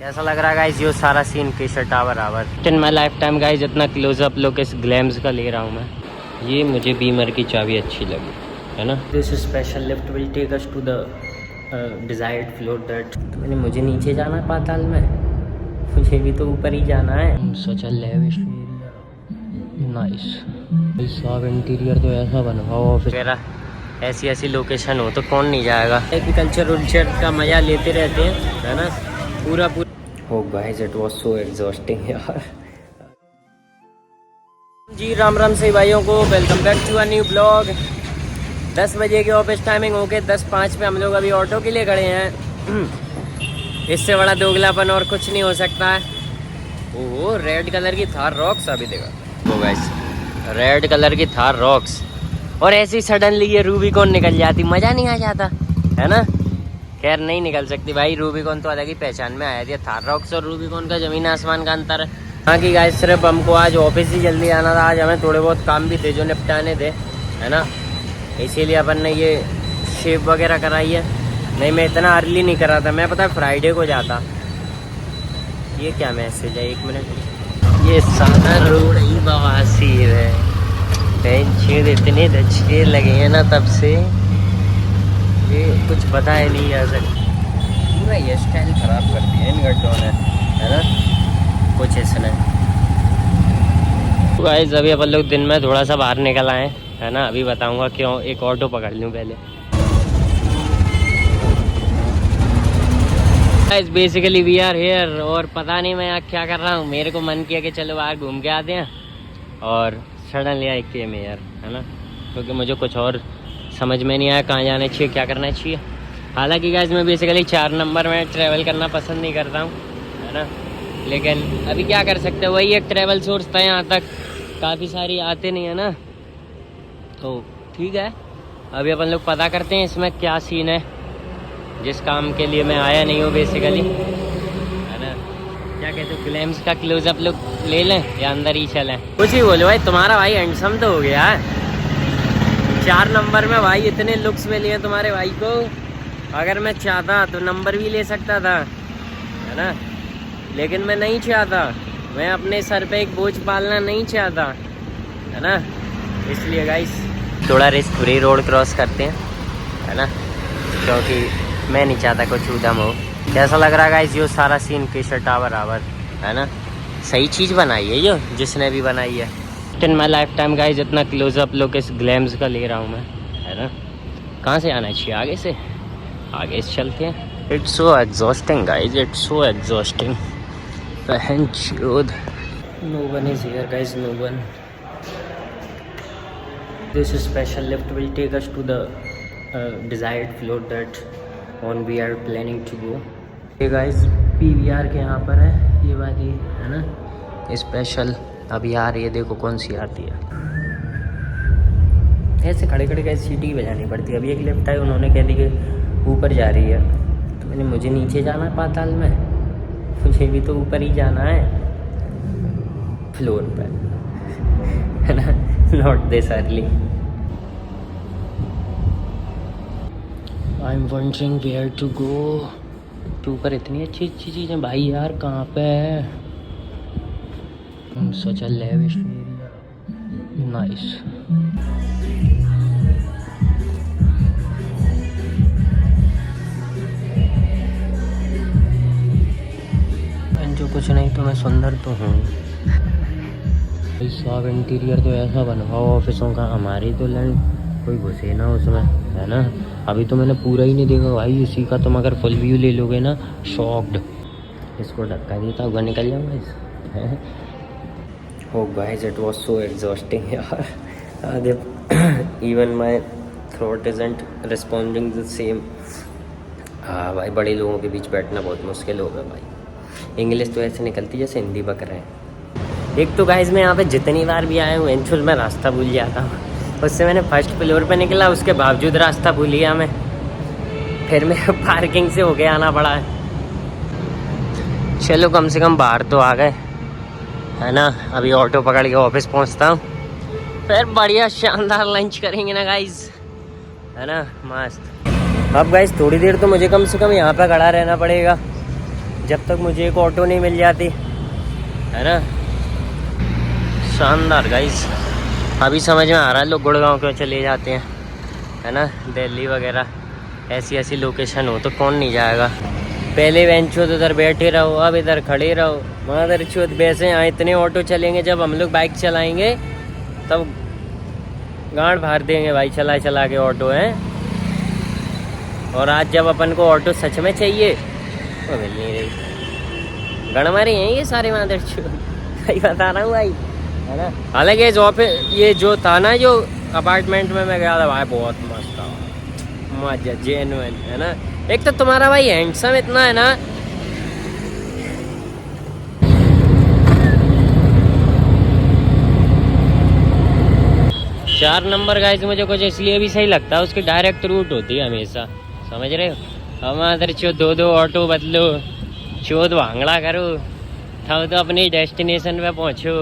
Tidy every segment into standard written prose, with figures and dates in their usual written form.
कैसा लग रहा है गाइस ये सारा scene Kesar tower our in my life time guys. इतना क्लोजअप लोग इस ग्लैम्स का ले रहा हूँ मैं। ये मुझे बीमर की चाबी अच्छी लगी है ना। This special lift will take us to the desired floor that. मैंने मुझे नीचे जाना है पाताल में, मुझे भी तो ऊपर ही जाना है। सच अ लेविश एरिया, नाइस। सब इंटीरियर तो ऐसा बना हुआ ऑफिस वगैरह, ऐसी ऐसी लोकेशन हो तो कौन नहीं जाएगा। एग्रीकल्चर उल्चर का मजा लेते रहते हैं है ना पूरा। Oh guys, it was so exhausting यार। जी राम राम से भाइयों को, welcome back to a new blog. 10 बजे की ऑफिस टाइमिंग हो गई, 10:05 पे हम लोग अभी ऑटो के लिए खड़े हैं। इससे बड़ा दोगलापन और कुछ नहीं हो सकता है। ओह रेड कलर की थार रॉक्स, अभी देखा वो गाइस, रेड कलर की थार रॉक्स। और ऐसी सडनली ये रूबिकॉन निकल जाती, मज़ा नहीं आ जाता है ना। खैर नहीं निकल सकती भाई, रूबिकॉन तो अलग ही पहचान में आया थी। थार रॉक्स और रूबिकॉन का ज़मीन आसमान का अंतर है। हाँ कि गाइस सिर्फ हमको आज ऑफिस ही जल्दी आना था, आज हमें थोड़े बहुत काम भी थे जो निपटाने थे है ना। इसीलिए अपन ने ये शेप वगैरह कराई है। नहीं मैं इतना अर्ली नहीं करा था, मैं पता है फ्राइडे को जाता। ये क्या मैसेज है, 1 मिनट। ये सादा रोड ही बवासी है, छेद इतने अच्छे लगे हैं ना तब से, ये कुछ पता ही नहीं जा सकता। पूरा ये स्टाइल खराब कर दिया इन गड्ढों ने है ना, कुछ इसने। गाइस अभी अपन लोग दिन में थोड़ा सा बाहर निकल आए है ना, अभी बताऊंगा क्यों। एक ऑटो पकड़ लूँ पहले। Guys basically we are here, और पता नहीं मैं यहाँ क्या कर रहा हूँ। मेरे को मन किया कि चलो बाहर घूम के आते हैं, और सडनली आई केम हियर है ना, क्योंकि मुझे कुछ और समझ में नहीं आया कहाँ जाना चाहिए, क्या करना चाहिए। हालांकि गाइस मैं बेसिकली 4 नंबर में ट्रैवल करना पसंद नहीं करता हूँ है ना, लेकिन अभी क्या कर सकते हैं, वही एक ट्रैवल सोर्स था यहाँ तक, काफ़ी सारी आते नहीं है ना, तो ठीक है। अभी अपन लोग पता करते हैं इसमें क्या सीन है, जिस काम के लिए मैं आया नहीं हूँ बेसिकली है ना। क्या कहते हो, ग्लैम्स का क्लोजअप लुक ले लें या अंदर ही चलें? कुछ ही बोलो भाई, तुम्हारा भाई हैंडसम तो हो गया है। 4 नंबर में भाई इतने लुक्स मिले हैं तुम्हारे भाई को। अगर मैं चाहता तो नंबर भी ले सकता था है ना, लेकिन मैं नहीं चाहता। मैं अपने सर पे एक बोझ पालना नहीं चाहता है ना, इसलिए गाइस थोड़ा रिस्क फ्री रोड क्रॉस करते हैं है ना, क्योंकि मैं नहीं चाहता कुछ उधम हो। कैसा लग रहा है गाइस ये सारा सीन केशर टावर आवर है ना। सही चीज़ बनाई है ये जिसने भी बनाई है। इन माई लाइफ टाइम गाइस इतना क्लोजअप लुक इस ग्लैम्स का ले रहा हूँ मैं है ना। कहाँ से आना चाहिए, आगे से? आगे से चलते हैं। It's so exhausting guys, it's so exhausting. No one is here guys, no one. This special lift will take us to the desired floor that on we are planning to go. ये guys PVR के यहाँ पर है ये वाली है ना special. अभी आ रही है, देखो कौन सी आती है। ऐसे खड़े खड़े कैसे सीटी बजानी पड़ती है। अभी एक लिफ्ट आई, उन्होंने कह दी कि ऊपर जा रही है, तो मैंने मुझे नीचे जाना है पाताल में, मुझे भी तो ऊपर ही जाना है फ्लोर पर है ना। Not this early. I am wondering where to go. तो ऊपर इतनी अच्छी अच्छी चीज़ें भाई यार, कहाँ पे है? सच अ लेविश एरिया, नाइस। जो कुछ नहीं तो मैं सुंदर तो हूँ। सब इंटीरियर तो ऐसा बना हुआ ऑफिसों का, हमारी तो लैंड कोई घुसे ना उसमें है ना। अभी तो मैंने पूरा ही नहीं देखा भाई इसी का, तुम अगर फुल व्यू ले लोगे ना, शॉक्ड। इसको धक्का देता हुआ निकल जाऊँगा इस। Oh guys, it was so exhausting यार। Even my throat isn't responding the same। हाँ भाई, बड़े लोगों के बीच बैठना बहुत मुश्किल होगा भाई। इंग्लिश तो ऐसे निकलती जैसे हिंदी बक रहे हैं। एक तो गाइस मैं यहाँ पे जितनी बार भी आया हूँ एंचुअल में रास्ता भूल जाता हूँ। उससे मैंने फर्स्ट फ्लोर पे निकला, उसके बावजूद रास्ता भूल गया मैं, फिर मैं पार्किंग से होके आना पड़ा है। चलो कम से कम बाहर तो आ गए है ना। अभी ऑटो पकड़ के ऑफिस पहुंचता हूँ, फिर बढ़िया शानदार लंच करेंगे ना गाइस है ना, मस्त। अब गाइस थोड़ी देर तो मुझे कम से कम यहाँ पे खड़ा रहना पड़ेगा जब तक मुझे एक ऑटो नहीं मिल जाती, है ना। शानदार गाइस, अभी समझ में आ रहा है लोग गुड़गांव क्यों चले जाते हैं, है ना। दिल्ली वगैरह ऐसी ऐसी लोकेशन हो तो कौन नहीं जाएगा। पहले वेंचो तो उधर बैठे रहो, अब इधर खड़े रहो। मदर चौथ वैसे यहाँ इतने ऑटो चलेंगे, जब हम लोग बाइक चलाएंगे तब गांड फाड़ देंगे भाई, चला चला के ऑटो हैं। और आज जब अपन को ऑटो सच में चाहिए तो मिल नहीं रही। गड़मारी हैं ये सारे मदर चौथ, भाई बता रहा हूँ भाई, है ना। हालांकि ये जो था ना, जो अपार्टमेंट में मैं गया था भाई, बहुत मस्त था, मजा जेन्युइन, है ना। एक तो तुम्हारा भाई हैंडसम इतना है ना, 4 नंबर गाइस मुझे कुछ इसलिए भी सही लगता है, उसकी डायरेक्ट रूट होती है हमेशा, समझ रहे हो। हमारे चो दो ऑटो बदलो, चोद भांगड़ा करो, तब तो अपनी डेस्टिनेशन पे पहुंचो।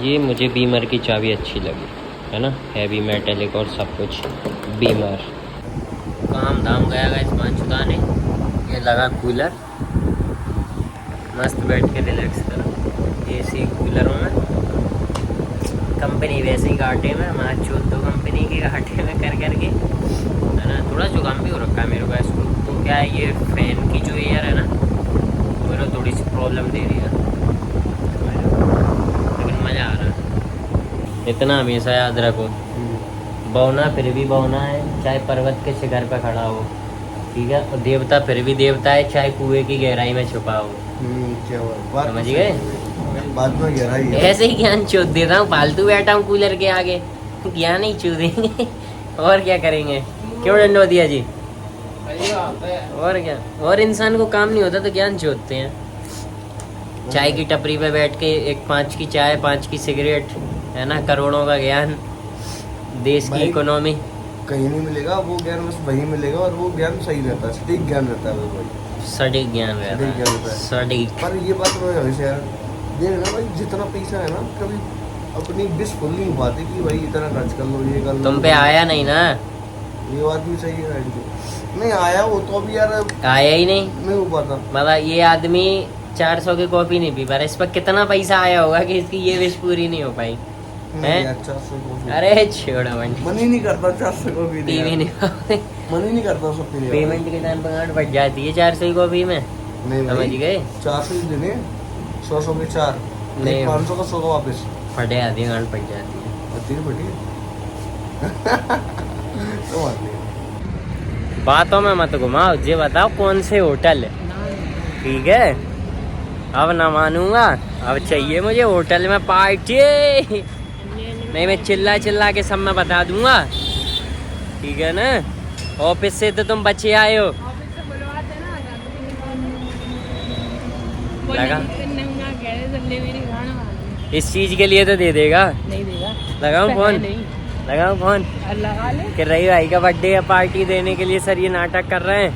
ये मुझे बीमर की चाबी अच्छी लगी, है ना, हैवी मेटेलिक और सब कुछ बीमर। काम धाम गया गाइस पांचुदा ने, ये लगा कूलर, मस्त बैठ के रिलैक्स करो एसी कूलरों में। कंपनी वैसे ही घाटे में, हमारा 14 कंपनी के घाटे में कर करके, है ना। थोड़ा जुकाम भी हो रखा है मेरे को इसको, तो क्या है ये फैन की जो एयर है ना, मेरे को थोड़ी सी प्रॉब्लम दे रही है, लेकिन मज़ा आ रहा है। इतना हमेशा याद रखो, बौना फिर भी बौना है, चाहे पर्वत के शिखर पर खड़ा हो, ठीक है। और देवता फिर भी देवता है, चाहे कुएं की गहराई में छुपा हो। समझ गए, बात में गहराई है। ऐसे ही ज्ञान चोद देता हूँ, फालतू बैठा हूँ कूलर के आगे, ज्ञान ही चूदेंगे और क्या करेंगे। क्यों डंडो दिया जी, और क्या। और इंसान को काम नहीं होता तो ज्ञान चोदते हैं। चाय की टपरी पे बैठ के एक 5 की चाय 5 की सिगरेट, है ना, करोड़ों का ज्ञान, देश की इकोनॉमी कहीं नहीं मिलेगा वो ज्ञान, बस वही मिलेगा। और वो ज्ञान सही रहता है, सटीक ज्ञान रहता है वो भाई, सटीक ज्ञान रहता है, सटीक। पर ये बात मैं हमेशा यार देख ना भाई, जितना पैसा है ना, कभी अपनी विश फुल नहीं हो पाती कि भाई इतना खर्च कर लो, ये कर लो। तुम पे आया नहीं ना, ये बात भी सही है, नहीं आया वो तो अभी यार आया ही नहीं हो पाता। मतलब ये आदमी 400 की कॉफी नहीं पी पा रहा, इस पर कितना पैसा आया होगा कि इसकी ये विश पूरी नहीं हो पाई है। अरे छोड़ो मन ही नहीं करता 400 कॉफी पी भी नहीं, मन ही नहीं करता सब पीने। पेमेंट के टाइम पर गांठ फट जाती है 400 की कॉफी में, समझ गए। 400 ही देने, 100 के 4 नहीं, 500 का 100 का वापस फटे आती है, गांठ फट जाती है। तीन फटी तो बातों में मत घुमाओ, ये बताओ कौन से होटल है, ठीक है। अब ना मानूंगा, अब चाहिए मुझे होटल में पार्टी, नहीं मैं चिल्ला चिल्ला के सब मैं बता दूंगा, ठीक है ना। ऑफिस से तो तुम बचे आए हो, लगा इस चीज के लिए तो दे देगा, नहीं देगा। लगाऊं फोन, लगाऊं फोन, लगा ले कि रही भाई का बर्थडे है, पार्टी देने के लिए सर ये नाटक कर रहे हैं,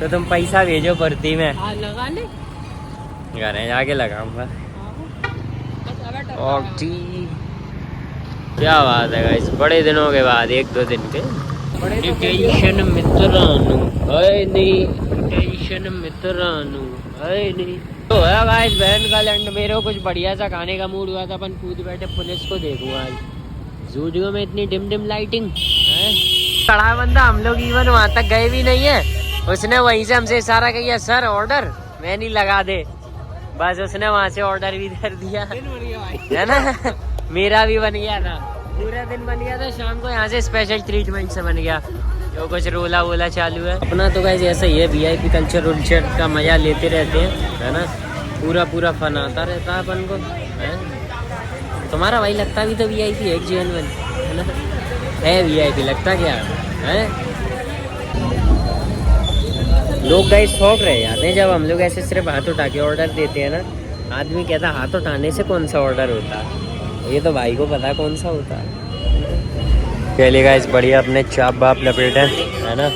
तो तुम पैसा भेजो भर्ती में, लगा ले। घर जाके लगाऊंगा। और क्या बात है गाइस, बड़े दिनों के बाद, 1-2 दिन के टेंशन मित्रानु है नहीं, टेंशन मित्रानु है नहीं। तो है गाइस बहन का लैंड, मेरे को कुछ बढ़िया सा खाने का मूड हुआ था, अपन कूद बैठे पुलिस को देखूंगा आज। जूडियो में इतनी डिम डिम लाइटिंग है, कड़ा बंदा, हम लोग इवन वहाँ तक गए भी नहीं है, उसने वहीं से हमसे इशारा किया, सर ऑर्डर, मैं नहीं लगा दे, बस उसने वहाँ से ऑर्डर भी कर दिया, है ना। मेरा भी बन गया था, पूरा दिन बन गया था, शाम को यहाँ से स्पेशल ट्रीटमेंट से बन गया, जो कुछ रोला वोला चालू है अपना। तो गाइस ऐसा ही है, VIP कल्चर उल्चर का मजा लेते रहते हैं, है ना, पूरा फन आता रहता है अपन को, है। तुम्हारा भाई लगता भी तो VIP है, जेन्युइन है ना, है VIP, लगता क्या है। लोग गाइस शौक रह जाते हैं जब हम लोग ऐसे सिर्फ हाथ उठा के ऑर्डर देते हैं ना, आदमी कहता हाथ उठाने से कौन सा ऑर्डर होता है, ये तो भाई को पता कौन सा होता है। पहले गाइस बढ़िया अपने चाप बाप लपेटे, है ना,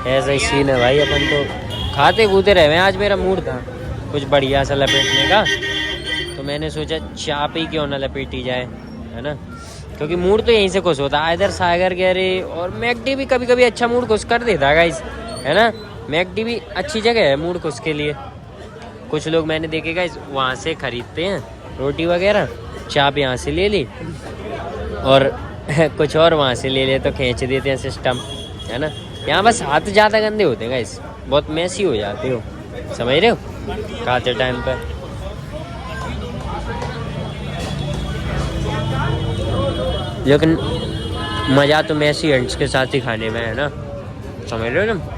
ऐसा ही सीन है भाई, अपन तो खाते कूदे रहे हैं। आज मेरा मूड था कुछ बढ़िया सा लपेटने का, तो मैंने सोचा चाप ही क्यों ना लपेटी जाए, है ना, क्योंकि मूड तो यहीं से खुश होता है। इधर सागर गहरे और मैकडी भी कभी कभी अच्छा मूड खुश कर देता है गाइस, है ना। मैकडी भी अच्छी जगह है मूड खुश के लिए, कुछ लोग मैंने देखे गाइस वहाँ से खरीदते हैं रोटी वगैरह, चाप यहाँ से ले ली और कुछ और वहाँ से ले ले तो खींच देते हैं सिस्टम, है ना। यहाँ बस हाथ ज़्यादा गंदे होते हैं गाइस, बहुत मैसी हो जाते हो, समझ रहे हो, खाते टाइम पर। लेकिन मज़ा तो मैसी हंड्स के साथ ही खाने में है ना, समझ रहे हो ना।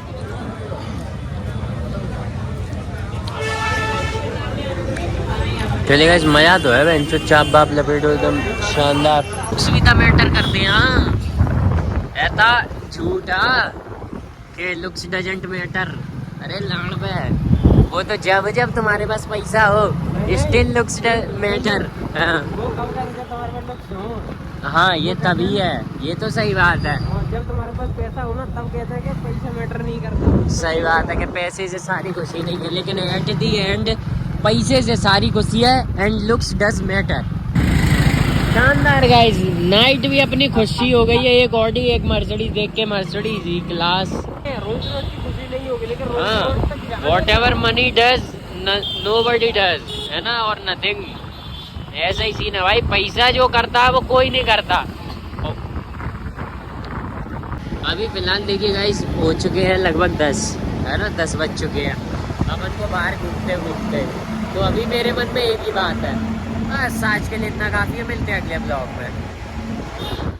चलिए गाइस मज़ा तो है बेंचो, चाप बाप लपेटो एकदम शानदार। सुविधा मैटर करते हैं हाँ, ऐसा झूठा कि लुक्स डजंट मैटर। अरे लाड़ पे वो तो जब जब तुम्हारे पास पैसा हो स्टिल लुक्स मैटर। हाँ ये तभी है, ये तो सही बात है। जब तुम्हारे पास पैसा हो ना तब कहते हैं कि पैसा मैटर नहीं करता। सही बात है कि पैसे से सारी खुशी नहीं है, लेकिन एट दी एंड पैसे से सारी खुशी है एंड लुक्स डज मैटर। शानदार गाइस, नाइट भी अपनी खुशी हो गई है। एक ऑडी एक मर्सिडीज देख के, मर्सिडीज ही क्लास। रोज रोज की खुशी नहीं होगी, लेकिन हाँ what ever money does nobody does, है ना, और नथिंग। ऐसा ही सीन है भाई, पैसा जो करता है वो कोई नहीं करता। अभी फिलहाल देखिए गाइस हो चुके हैं लगभग 10, है ना, 10 बज चुके हैं अपन को बाहर घूमते घूमते। तो अभी मेरे मन में एक ही बात है, बस आज के लिए इतना काफ़ी है, मिलते हैं अगले ब्लॉग में।